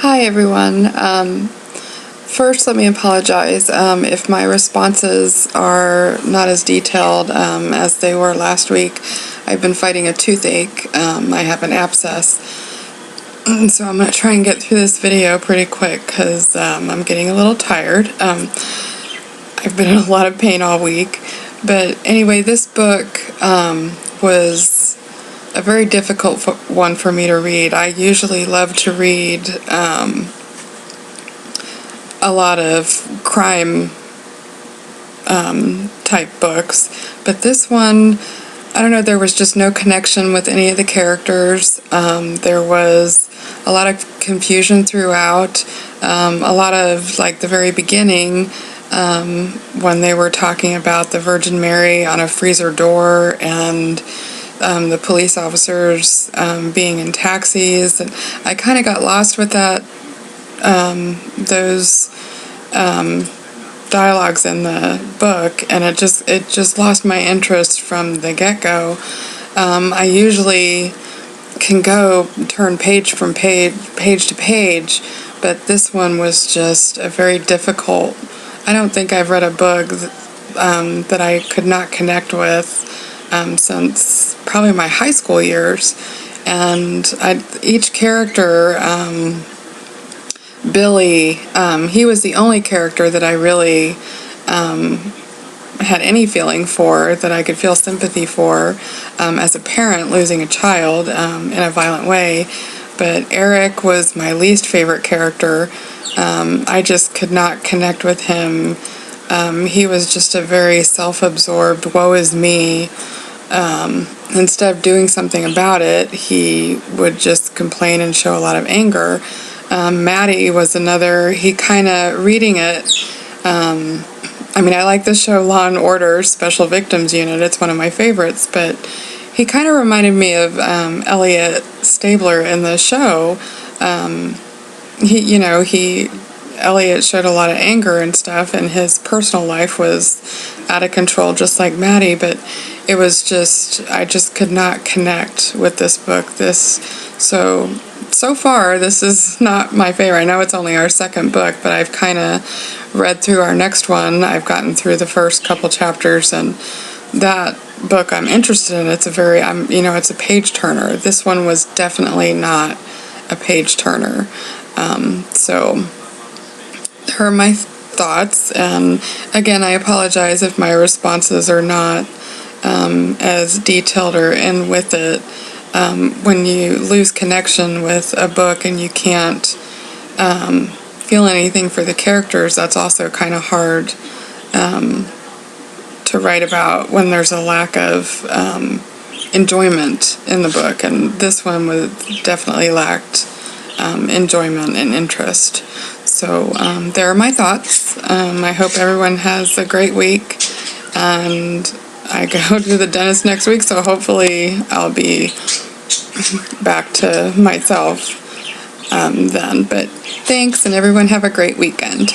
Hi everyone. First, let me apologize if my responses are not as detailed as they were last week. I've been fighting a toothache. I have an abscess. So I'm going to try and get through this video pretty quick because I'm getting a little tired. I've been in a lot of pain all week. But anyway, this book was a very difficult one for me to read. I usually love to read a lot of crime type books, but this one, I don't know, there was just no connection with any of the characters. There was a lot of confusion throughout. A lot of, like, the very beginning, when they were talking about the Virgin Mary on a freezer door and the police officers being in taxis, and I kind of got lost with that, those dialogues in the book, and it just lost my interest from the get-go. I usually can turn page to page, but this one was just a very difficult. I don't think I've read a book that I could not connect with since probably my high school years. And each character, Billy, he was the only character that I really had any feeling for, that I could feel sympathy for as a parent losing a child in a violent way. But Eric was my least favorite character. I just could not connect with him. He was just a very self-absorbed, woe is me. Instead of doing something about it, he would just complain and show a lot of anger. Maddie was another, he kind of, reading it, I mean, I like the show Law and Order Special Victims Unit, it's one of my favorites, but he kind of reminded me of Elliot Stabler in the show. Elliot showed a lot of anger and stuff, and his personal life was out of control, just like Maddie, but it was just, I just could not connect with this book. So far, this is not my favorite. I know it's only our second book, but I've kind of read through our next one. I've gotten through the first couple chapters, and that book I'm interested in. It's it's a page turner. This one was definitely not a page turner. So there are my thoughts, and again, I apologize if my responses are not as detailed or in with it. When you lose connection with a book and you can't feel anything for the characters, that's also kind of hard to write about when there's a lack of enjoyment in the book, and this one definitely lacked enjoyment and interest. So there are my thoughts. I hope everyone has a great week, and I go to the dentist next week, so hopefully I'll be back to myself then. But thanks, and everyone have a great weekend.